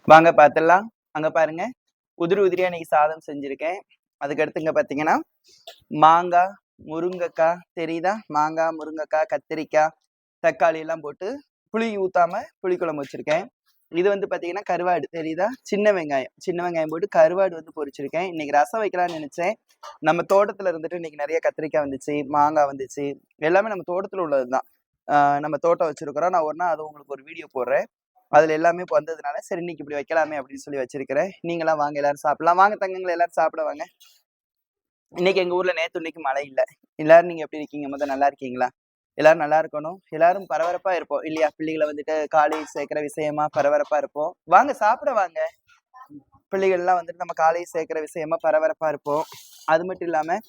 வாங்க பார்த்துடலாம். அங்க பாருங்க, உதிரி உதிரியா இன்னைக்கு சாதம் செஞ்சிருக்கேன். அதுக்கடுத்து இங்க பார்த்தீங்கன்னா, மாங்காய், முருங்கைக்காய் தெரியுதா? மாங்காய், முருங்கைக்காய், கத்திரிக்காய், தக்காளி எல்லாம் போட்டு புளி ஊத்தாம புளிக்குழம்பு வச்சிருக்கேன். இது வந்து பார்த்தீங்கன்னா, கருவாடு தெரியுதா? சின்ன வெங்காயம் போட்டு கருவாடு வந்து பொரிச்சிருக்கேன். இன்னைக்கு ரசம் வைக்கலாம்னு நினைச்சேன். நம்ம தோட்டத்துல இருந்துட்டு இன்னைக்கு நிறைய கத்திரிக்காய் வந்துச்சு, மாங்காய் வந்துச்சு. எல்லாமே நம்ம தோட்டத்துல உள்ளதுதான். நம்ம தோட்டம் வச்சிருக்கிறோம். நான் ஒரு நாள் அது உங்களுக்கு ஒரு வீடியோ போடுறேன். அதுல எல்லாமே இப்போ வந்ததுனால சரி இன்னைக்கு இப்படி வைக்கலாமே அப்படின்னு சொல்லி வச்சிருக்கிறேன். நீங்களாம் வாங்க எல்லாரும் சாப்பிடலாம். வாங்க தங்கங்களை எல்லாரும் சாப்பிட வாங்க. இன்னைக்கு எங்க ஊர்ல நேத்து இன்னைக்கு மழை இல்ல. எல்லாரும் நீங்க எப்படி இருக்கீங்க? முதல்ல நல்லா இருக்கீங்களா? எல்லாரும் நல்லா இருக்கணும். எல்லாரும் பரபரப்பா இருப்போம் இல்லையா? பிள்ளைகளை வந்துட்டு காலேஜ் சேர்க்கிற விஷயமா பரபரப்பா இருப்போம். வாங்க சாப்பிட வாங்க. பிள்ளைகள் எல்லாம் வந்துட்டு நம்ம காலேஜ் சேர்க்கிற விஷயமா பரபரப்பா இருப்போம். அது மட்டும் இல்லாம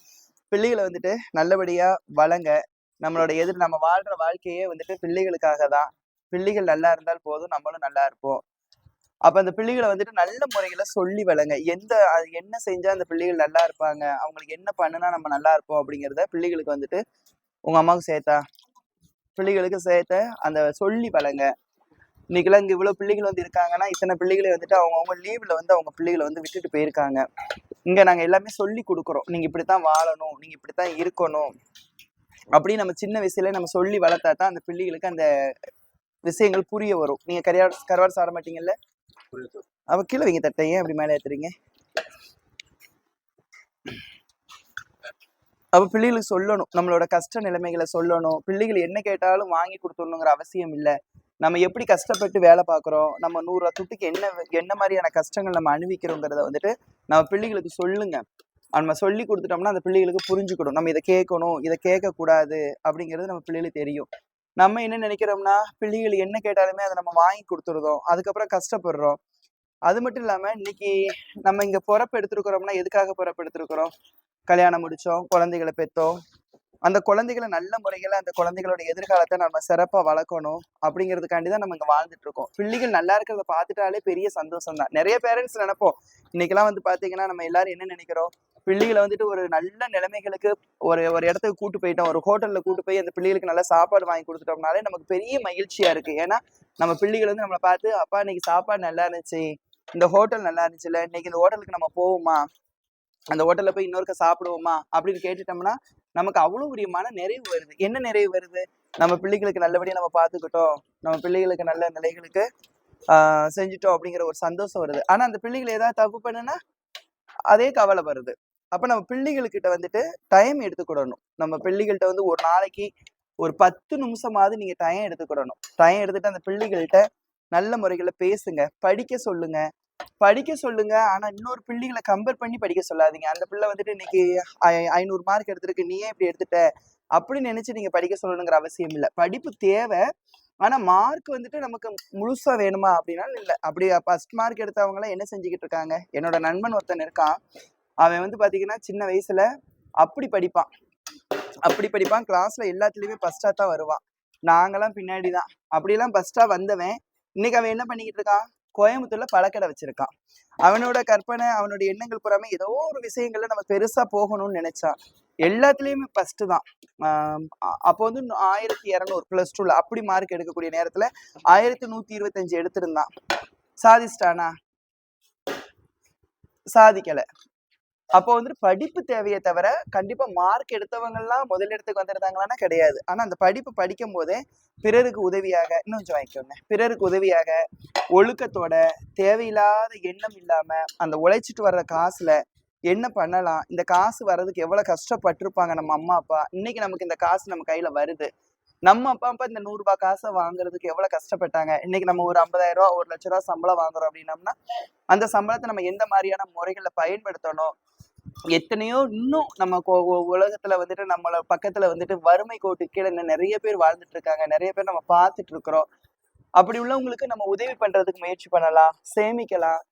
பிள்ளைகளை வந்துட்டு நல்லபடியா வளங்க. நம்ம வாழ்ற வாழ்க்கையே வந்துட்டு பிள்ளைகளுக்காக தான். பிள்ளைகள் நல்லா இருந்தால் போதும், நம்மளும் நல்லா இருப்போம். அப்ப அந்த பிள்ளைகளை வந்துட்டு நல்ல முறையில சொல்லி வளங்க. என்ன செஞ்சா அந்த பிள்ளைகள் நல்லா இருப்பாங்க, அவங்களுக்கு என்ன பண்ணுனா நம்ம நல்லா இருப்போம் அப்படிங்கிறத பிள்ளைகளுக்கு வந்துட்டு உங்க அம்மாவுக்கு சேர்த்தா பிள்ளைகளுக்கு சேர்த்த அந்த சொல்லி வளங்க. இன்னைக்கெல்லாம் இங்க இவ்வளவு பிள்ளைகள் வந்து இருக்காங்கன்னா, இத்தனை பிள்ளைகளை வந்துட்டு அவங்க லீவ்ல வந்து அவங்க பிள்ளைகளை வந்து விட்டுட்டு போயிருக்காங்க. இங்க நாங்க எல்லாமே சொல்லி கொடுக்குறோம். நீங்க இப்படித்தான் வாழணும், நீங்க இப்படித்தான் இருக்கணும் அப்படின்னு நம்ம சின்ன வயசுல நம்ம சொல்லி வளர்த்தா தான் அந்த பிள்ளைகளுக்கு அந்த விஷயங்கள் புரிய வரும். நீங்க கருவாடு சாப்பிட மாட்டீங்கல்ல? அவ கீழே வைங்க தட்டை, ஏன் அப்படி மேலே ஏத்துறீங்க? அப்ப பிள்ளைகளுக்கு சொல்லணும், நம்மளோட கஷ்ட நிலைமைகளை சொல்லணும். பிள்ளைகள் என்ன கேட்டாலும் வாங்கி கொடுத்துடணுங்கிற அவசியம் இல்லை. நம்ம எப்படி கஷ்டப்பட்டு வேலை பார்க்குறோம், நம்ம 100 ரூபா துட்டுக்கு என்ன மாதிரியான கஷ்டங்கள் நம்ம அனுபவிக்கிறோங்கிறத வந்துட்டு நம்ம பிள்ளைகளுக்கு சொல்லுங்க. நம்ம சொல்லி கொடுத்துட்டோம்னா அந்த பிள்ளைகளுக்கு புரிஞ்சுக்கணும். நம்ம இதை கேட்கணும், இதை கேட்கக்கூடாது அப்படிங்கிறது நம்ம பிள்ளைகளுக்கு தெரியும். நம்ம என்ன நினைக்கிறோம்னா, பிள்ளைகள் என்ன கேட்டாலுமே அதை நம்ம வாங்கி கொடுத்துருதோம். அதுக்கப்புறம் கஷ்டப்படுறோம். அது மட்டும் இல்லாம இன்னைக்கு நம்ம இங்க பொறப்பு எடுத்திருக்கிறோம்னா எதுக்காக பொறப்பு எடுத்திருக்கிறோம்? கல்யாணம் முடிச்சோம், குழந்தைகளை பெற்றோம். அந்த குழந்தைகளை நல்ல முறையில அந்த குழந்தைகளோட எதிர்காலத்தை நம்ம சிறப்பா வளர்க்கணும் அப்படிங்கிறதுக்காண்டிதான் நம்ம இங்க வாழ்ந்துட்டு இருக்கோம். பிள்ளைகள் நல்லா இருக்கிறத பார்த்துட்டாலே பெரிய சந்தோஷம் தான். நிறைய பேரண்ட்ஸ் நினைப்போம், இன்னைக்கெல்லாம் வந்து பாத்தீங்கன்னா நம்ம எல்லாரும் என்ன நினைக்கிறோம், பிள்ளைகளை வந்துட்டு ஒரு நல்ல நிலைமைகளுக்கு ஒரு ஒரு இடத்துக்கு கூட்டு போயிட்டோம், ஒரு ஹோட்டல்ல கூட்டு போய் அந்த பிள்ளைகளுக்கு நல்லா சாப்பாடு வாங்கி கொடுத்துட்டோம்னாலே நமக்கு பெரிய மகிழ்ச்சியா இருக்கு. ஏன்னா நம்ம பிள்ளைகள் வந்து நம்மளை பார்த்து, அப்பா இன்னைக்கு சாப்பாடு நல்லா இருந்துச்சு, இந்த ஹோட்டல் நல்லா இருந்துச்சுல்ல, இன்னைக்கு இந்த ஹோட்டலுக்கு நம்ம போவோமா, அந்த ஹோட்டல்ல போய் இன்னொருக்க சாப்பிடுவோமா அப்படின்னு கேட்டுட்டோம்னா நமக்கு அவ்வளவு பெரிய மன நிறைவு வருது. என்ன நிறைவு வருது? நம்ம பிள்ளைகளுக்கு நல்லபடியா நம்ம பார்த்துக்கிட்டோம், நம்ம பிள்ளைகளுக்கு நல்ல நிலைகளுக்கு செஞ்சுட்டோம் அப்படிங்கிற ஒரு சந்தோஷம் வருது. ஆனா அந்த பிள்ளைகள் ஏதாவது தப்பு பண்ணுனா அதே கவலை வருது. அப்ப நம்ம பிள்ளைகள்கிட்ட வந்துட்டு டைம் எடுத்துக்கிடணும். நம்ம பிள்ளைகள்கிட்ட வந்து ஒரு நாளைக்கு ஒரு 10 நிமிஷமாவது நீங்க டைம் எடுத்துக்கிடணும். டைம் எடுத்துட்டு அந்த பிள்ளைகள்கிட்ட நல்ல முறைகளை பேசுங்க, படிக்க சொல்லுங்க. ஆனா இன்னொரு பிள்ளைகளை கம்பேர் பண்ணி படிக்க சொல்லாதீங்க. அந்த பிள்ளை வந்துட்டு இன்னைக்கு 500 மார்க் எடுத்திருக்கு, நீ ஏன் இப்படி எடுத்துட்ட அப்படின்னு நினைச்சு நீங்க படிக்க சொல்லணுங்கிற அவசியம் இல்லை. படிப்பு தேவை. ஆனா மார்க் வந்துட்டு நமக்கு முழுசா வேணுமா அப்படின்னா இல்ல. அப்படி ஃபர்ஸ்ட் மார்க் எடுத்தவங்க எல்லாம் என்ன செஞ்சுக்கிட்டு இருக்காங்க? என்னோட நண்பன் ஒருத்தன் இருக்கான். அவன் வந்து பாத்தீங்கன்னா சின்ன வயசுல அப்படி படிப்பான் கிளாஸ்ல எல்லாத்துலயுமே ஃபர்ஸ்டா தான் வருவான். நாங்கெல்லாம் பின்னாடிதான். அப்படியெல்லாம் ஃபர்ஸ்டா வந்தவன் இன்னைக்கு அவன் என்ன பண்ணிக்கிட்டு இருக்கான்? கோயம்புத்தூர்ல பழக்கடை வச்சிருக்கான். அவனோட கற்பனை, அவனுடைய எண்ணங்கள் புறாம ஏதோ ஒரு விஷயங்கள்ல நம்ம பெருசா போகணும்னு நினைச்சான். எல்லாத்துலயுமே ஃபர்ஸ்ட் தான். அப்போ வந்து 1200 +2ல அப்படி மார்க் எடுக்கக்கூடிய நேரத்துல 1125 எடுத்திருந்தான். சாதிச்சிட்டானா? சாதிக்கல. அப்போ வந்துட்டு படிப்பு தேவையே தவிர கண்டிப்பா மார்க் எடுத்தவங்க எல்லாம் முதலிடத்துக்கு வந்துருந்தாங்களான்னா கிடையாது. ஆனா அந்த படிப்பு படிக்கும் போதே பிறருக்கு உதவியாக, இன்னும் கொஞ்சம் வாங்கிக்கோங்க, பிறருக்கு உதவியாக ஒழுக்கத்தோட தேவையில்லாத எண்ணம் இல்லாம அந்த உழைச்சிட்டு வர்ற காசுல என்ன பண்ணலாம், இந்த காசு வர்றதுக்கு எவ்வளவு கஷ்டப்பட்டிருப்பாங்க நம்ம அம்மா அப்பா, இன்னைக்கு நமக்கு இந்த காசு நம்ம கையில வருது. நம்ம அப்பா இந்த 100 ரூபாய் காசை வாங்குறதுக்கு எவ்வளவு கஷ்டப்பட்டாங்க. இன்னைக்கு நம்ம ஒரு 50,000 ரூபாய் 1,00,000 ரூபாய் சம்பளம் வாங்குறோம் அப்படின்னம்னா அந்த சம்பளத்தை நம்ம எந்த மாதிரியான முறைகள்ல பயன்படுத்தணும். எத்தனையோ இன்னும் நம்ம உலகத்துல வந்துட்டு நம்மள பக்கத்துல வந்துட்டு வறுமை கோட்டு கீழே நிறைய பேர் வாழ்ந்துட்டு இருக்காங்க. நிறைய பேர் நம்ம பார்த்துட்டு இருக்கிறோம். அப்படி உள்ளவங்களுக்கு நம்ம உதவி பண்றதுக்கு முயற்சி பண்ணலாம், சேமிக்கலாம்.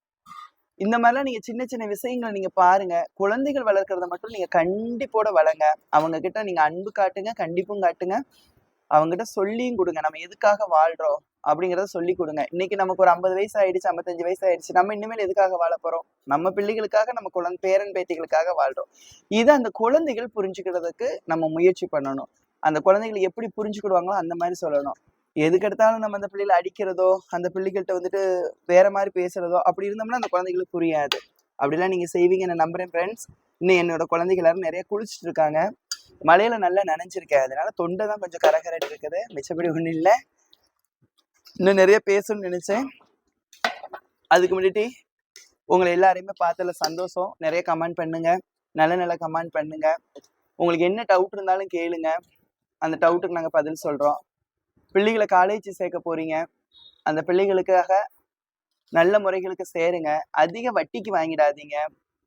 இந்த மாதிரிலாம் நீங்க சின்ன சின்ன விஷயங்களை நீங்க பாருங்க. குழந்தைகள் வளர்க்கறத மட்டும் நீங்க கண்டிப்போட வளங்க. அவங்க கிட்ட நீங்க அன்பு காட்டுங்க, கண்டிப்பும் காட்டுங்க. அவங்ககிட்ட சொல்லியும் கொடுங்க, நம்ம எதுக்காக வாழ்றோம் அப்படிங்கிறத சொல்லி கொடுங்க. இன்னைக்கு நமக்கு ஒரு 50 வயசு ஆயிடுச்சு, 55 வயசு ஆயிடுச்சு, நம்ம இனிமேல் எதுக்காக வாழ போறோம்? நம்ம பிள்ளைகளுக்காக, நம்ம பேரன் பேத்திகளுக்காக வாழ்றோம். இதை அந்த குழந்தைகள் புரிஞ்சுக்கிறதுக்கு நம்ம முயற்சி பண்ணணும். அந்த குழந்தைகள் எப்படி புரிஞ்சுக்கிடுவாங்களோ அந்த மாதிரி சொல்லணும். எதுக்கெடுத்தாலும் நம்ம அந்த பிள்ளைகளை அடிக்கிறதோ, அந்த பிள்ளைகள்ட்ட வந்துட்டு வேற மாதிரி பேசுறதோ, அப்படி இருந்தோம்னா அந்த குழந்தைகளுக்கு புரியாது. அப்படிலாம் நீங்க செய்வீங்கன்னு நான் நம்புறேன் ஃப்ரெண்ட்ஸ். இன்னும் என்னோட குழந்தைகள் எல்லாரும் நிறைய குளிச்சுட்டு இருக்காங்க. மழையில நல்லா நனைஞ்சிருக்கேன். அதனால தொண்டை தான் கொஞ்சம் கரகரன்னு இருக்குது. மிச்சபடி ஒண்ணும் இல்ல. இன்னும் நிறைய பேசணும்னு நினைச்சேன். அதுக்கு முன்னாடி உங்களை எல்லாரையுமே பார்த்ததுல சந்தோஷம். நிறைய கமெண்ட் பண்ணுங்க. நல்ல நல்ல கமெண்ட் பண்ணுங்க. உங்களுக்கு என்ன டவுட் இருந்தாலும் கேளுங்க. அந்த டவுட்டுக்கு நாங்க பதில் சொல்றோம். பிள்ளைகளை காலேஜ் சேர்க்க போறீங்க. அந்த பிள்ளைகளுக்காக நல்ல முறைகளுக்கு சேருங்க. அதிக வட்டிக்கு வாங்கிடாதீங்க.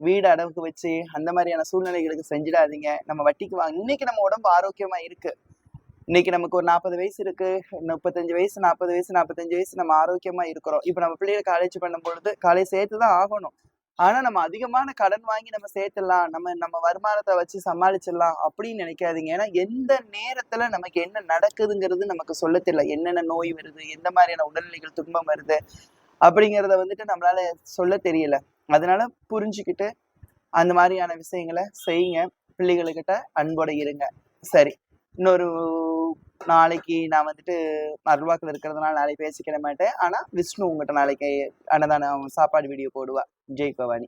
வீடு அடவுக்கு வச்சு அந்த மாதிரியான சூழ்நிலைகளுக்கு செஞ்சிடாதீங்க. நம்ம வட்டிக்கு இன்னைக்கு நம்ம உடம்பு ஆரோக்கியமா இருக்கு. இன்னைக்கு நமக்கு ஒரு 40 வயசு இருக்கு, 35 வயசு, 40 வயசு, 45 வயசு நம்ம ஆரோக்கியமா இருக்கிறோம். இப்ப நம்ம பிள்ளைகளை காலேஜ் பண்ணும் பொழுது காலேஜ் சேர்த்துதான் ஆகணும். ஆனா நம்ம அதிகமான கடன் வாங்கி நம்ம சேர்த்துடலாம், நம்ம வருமானத்தை வச்சு சமாளிச்சிடலாம் அப்படின்னு நினைக்காதீங்க. ஏன்னா எந்த நேரத்துல நமக்கு என்ன நடக்குதுங்கிறது நமக்கு சொல்ல தெரியல. என்னென்ன நோய் வருது, எந்த மாதிரியான உடல்நிலைகள் துன்பம் வருது அப்படிங்கிறத வந்துட்டு நம்மளால சொல்ல தெரியல. அதனால புரிஞ்சுக்கிட்டு அந்த மாதிரியான விஷயங்களை செய்யுங்க. பிள்ளைகளுக்கிட்ட அன்போட இருங்க. சரி, இன்னொரு நாளைக்கு நான் வந்துட்டு அருள்வாக்குல இருக்கிறதுனால நாளைக்கு பேசிக்கிட மாட்டேன். ஆனா விஷ்ணு உங்ககிட்ட நாளைக்கு அன்னதானம் சாப்பாடு வீடியோ போடுவா. ஜெய் பவானி.